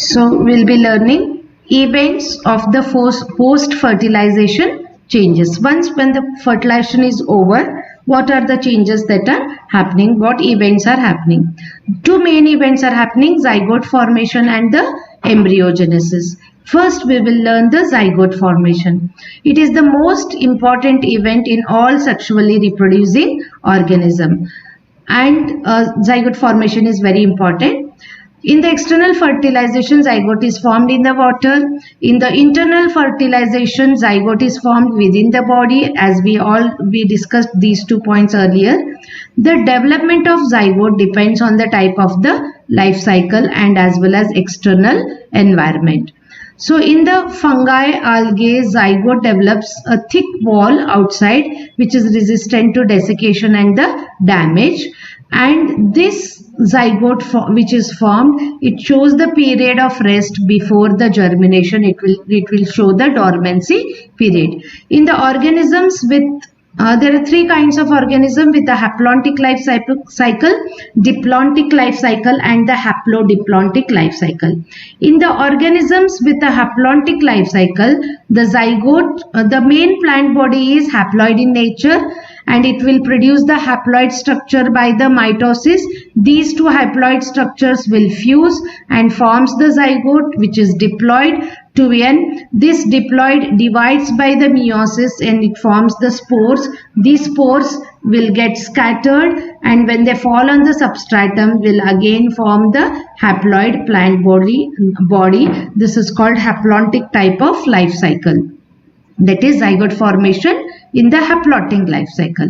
So we'll be learning events of the post-fertilization changes. Once when the fertilization is over, what are the changes that are happening? What events are happening? Two main events are happening: zygote formation and the embryogenesis. First, we will learn the zygote formation. It is the most important event in all sexually reproducing organism, and zygote formation is very important. In the external fertilization, zygote is formed in the water. In the internal fertilization, zygote is formed within the body, as we discussed these 2 points earlier. The development of zygote depends on the type of the life cycle and as well as external environment. So in the fungi, algae, zygote develops a thick wall outside which is resistant to desiccation and the damage. And this zygote which is formed, it shows the period of rest before the germination. It will show the dormancy period. In the organisms with there are 3 kinds of organism with a haplontic life cycle, diplontic life cycle and the haplodiplontic life cycle. In the organisms with a haplontic life cycle, the zygote, the main plant body is haploid in nature, and it will produce the haploid structure by the mitosis. These 2 haploid structures will fuse and forms the zygote, which is diploid to N. This diploid divides by the meiosis and it forms the spores. These spores will get scattered, and when they fall on the substratum will again form the haploid plant body. This is called haplontic type of life cycle. That is zygote formation in the haplontic life cycle.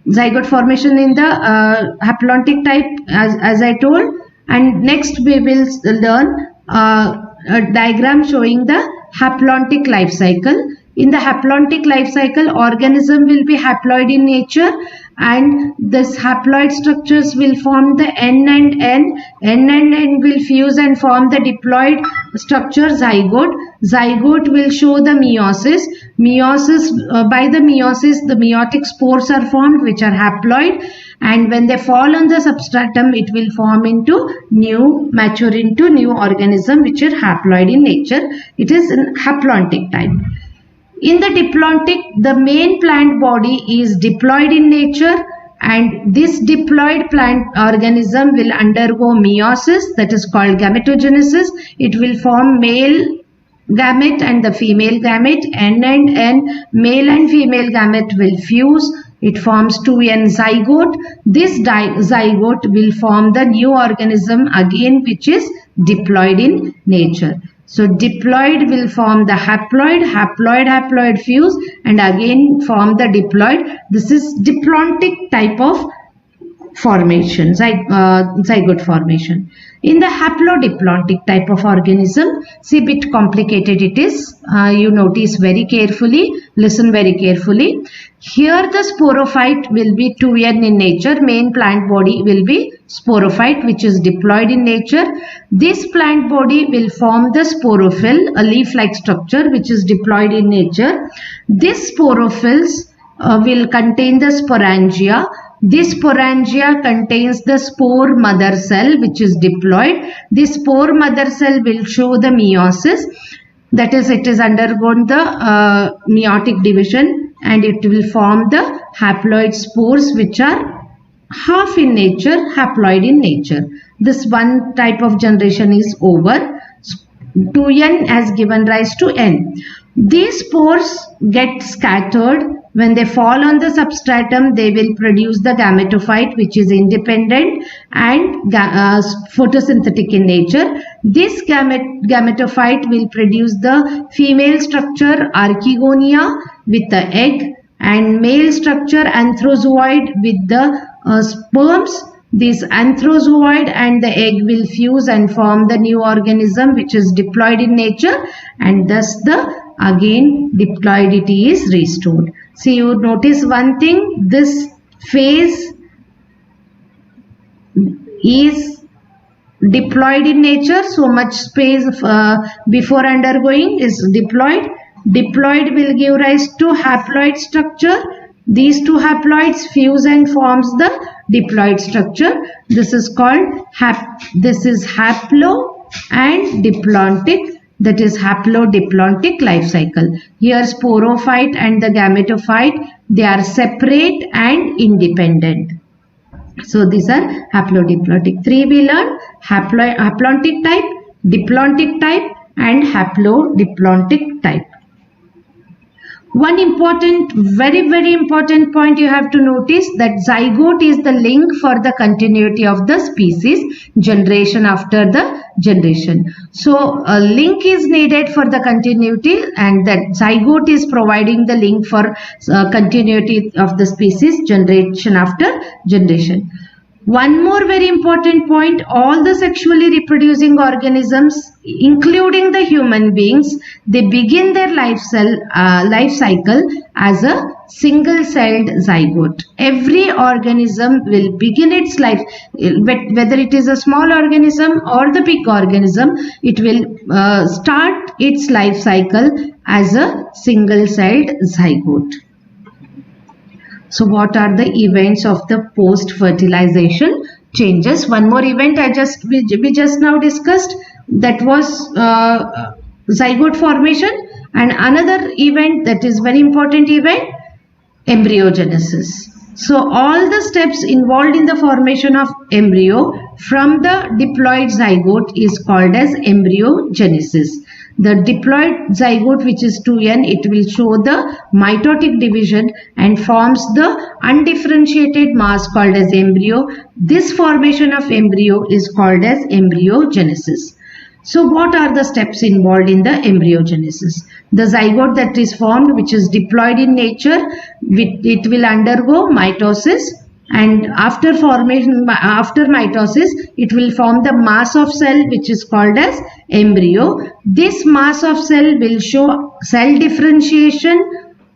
Zygote formation in the haplontic type, as I told. And next we will learn a diagram showing the haplontic life cycle. In the haplontic life cycle, organism will be haploid in nature, and this haploid structures will form the N and N. N and N will fuse and form the diploid structure zygote. Zygote will show the meiosis. By the meiosis, the meiotic spores are formed which are haploid, and when they fall on the substratum, it will form into mature into new organism which are haploid in nature. It is in haplontic type. In the diplontic, the main plant body is diploid in nature, and this diploid plant organism will undergo meiosis, that is called gametogenesis. It will form male gamete and the female gamete. N and N, male and female gamete will fuse. It forms 2N zygote. This zygote will form the new organism again, which is diploid in nature. So diploid will form the haploid fuse and again form the diploid. This is diplontic type of formation, zygote formation. In the haplodiplontic type of organism, see, bit complicated it is. You notice very carefully, listen very carefully. Here the sporophyte will be 2N in nature. Main plant body will be sporophyte, which is diploid in nature. This plant body will form the sporophyll, a leaf-like structure which is diploid in nature. This sporophylls will contain the sporangia. This sporangia contains the spore mother cell which is diploid. This spore mother cell will show the meiosis. That is, it is undergone the meiotic division, and it will form the haploid spores which are half in nature, haploid in nature. This one type of generation is over. 2N has given rise to N. These spores get scattered. When they fall on the substratum, they will produce the gametophyte, which is independent and photosynthetic in nature. This gametophyte will produce the female structure archegonia with the egg, and male structure anthrozoid with the sperms. This anthrozoid and the egg will fuse and form the new organism which is diploid in nature, and thus the again diploidity is restored. See, you notice one thing, this phase is diploid in nature, so much space before undergoing is diploid. Diploid will give rise to haploid structure. These 2 haploids fuse and forms the diploid structure. This is called haplo and diplontic, that is haplodiplontic life cycle. Here sporophyte and the gametophyte, they are separate and independent. So these are haplodiplontic. Three we learned: haplontic type, diplontic type and haplodiplontic type. One important, very important point you have to notice, that zygote is the link for the continuity of the species, generation after the generation. So a link is needed for the continuity, and that zygote is providing the link for continuity of the species, generation after generation. One more very important point, all the sexually reproducing organisms, including the human beings, they begin their life cycle as a single-celled zygote. Every organism will begin its life, whether it is a small organism or the big organism, it will start its life cycle as a single-celled zygote. So what are the events of the post-fertilization changes? One more event we just now discussed, that was zygote formation, and another event that is very important event, embryogenesis. So all the steps involved in the formation of embryo from the diploid zygote is called as embryogenesis. The diploid zygote, which is 2n, it will show the mitotic division and forms the undifferentiated mass called as embryo. This formation of embryo is called as embryogenesis. So what are the steps involved in the embryogenesis? The zygote that is formed, which is diploid in nature, it will undergo mitosis, and after formation, after mitosis, it will form the mass of cell, which is called as embryo. This mass of cell will show cell differentiation,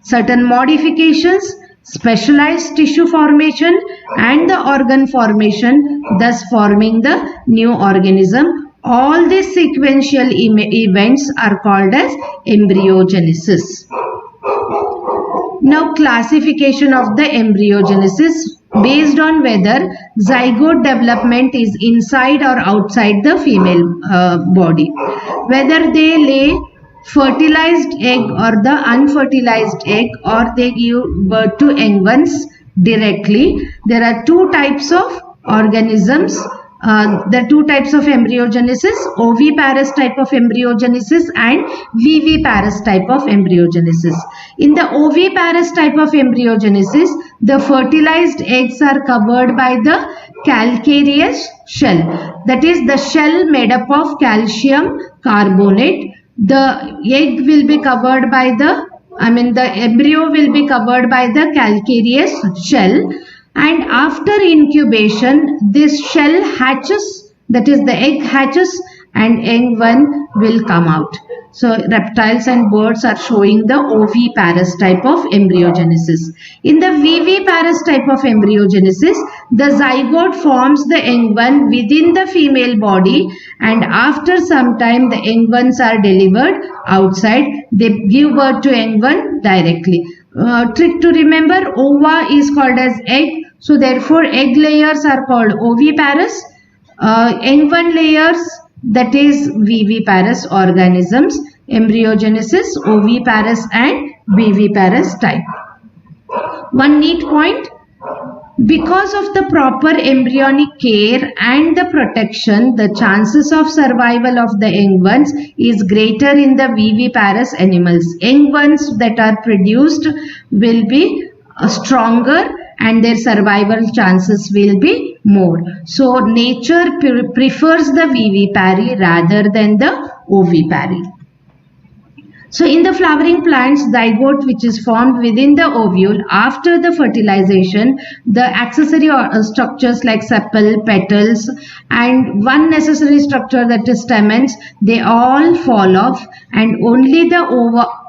certain modifications, specialized tissue formation and the organ formation, thus forming the new organism. All these sequential events are called as embryogenesis. Now, classification of the embryogenesis based on whether zygote development is inside or outside the female body. Whether they lay fertilized egg or the unfertilized egg, or they give birth to young ones directly. There are two types of organisms. The two types of embryogenesis, oviparous type of embryogenesis and viviparous type of embryogenesis. In the oviparous type of embryogenesis, the fertilized eggs are covered by the calcareous shell. That is the shell made up of calcium carbonate. The egg will be covered by the embryo will be covered by the calcareous shell. And after incubation, this shell hatches, that is the egg hatches, and young one will come out. So reptiles and birds are showing the oviparous type of embryogenesis. In the viviparous type of embryogenesis, the zygote forms the young one within the female body, and after some time the young ones are delivered outside. They give birth to young one directly. Trick to remember, ova is called as egg. So therefore egg layers are called oviparous. Young one layers, that is viviparous organisms. Embryogenesis, oviparous and viviparous type. One neat point, because of the proper embryonic care and the protection, the chances of survival of the young ones is greater in the viviparous animals. Young ones that are produced will be stronger and their survival chances will be more. So nature prefers the vivipary rather than the ovipary. So in the flowering plants, zygote, which is formed within the ovule after the fertilization, the accessory structures like sepal, petals and one necessary structure, that is stamens, they all fall off, and only the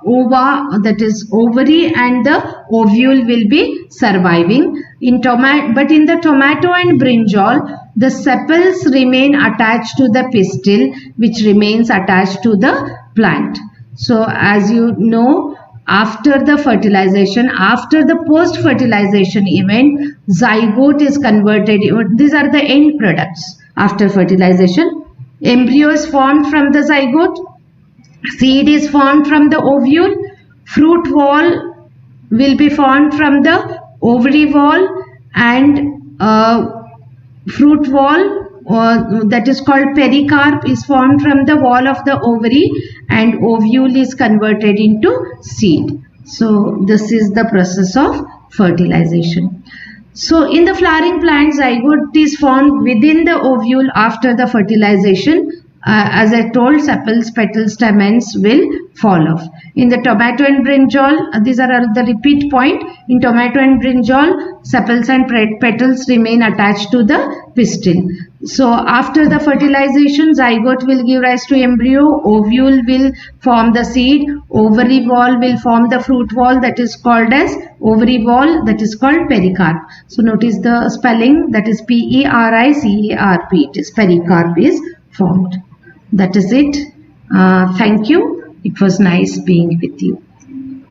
ova, that is ovary, and the ovule will be surviving. But in the tomato and brinjal, the sepals remain attached to the pistil, which remains attached to the plant. So as you know, after the fertilization, after the post-fertilization event, zygote is converted. These are the end products after fertilization. Embryo is formed from the zygote. Seed is formed from the ovule. Fruit wall will be formed from the ovary wall, and fruit wall, that is called pericarp, is formed from the wall of the ovary, and ovule is converted into seed. So this is the process of fertilization. So in the flowering plant, zygote is formed within the ovule after the fertilization. As I told, sepals, petals, stamens will fall off. In the tomato and brinjal, these are the repeat point. In tomato and brinjal, sepals and petals remain attached to the pistil. So after the fertilization, zygote will give rise to embryo, ovule will form the seed, ovary wall will form the fruit wall, that is called as ovary wall, that is called pericarp. So notice the spelling, that is P-E-R-I-C-A-R-P. It is pericarp is formed. That is it. Thank you. It was nice being with you.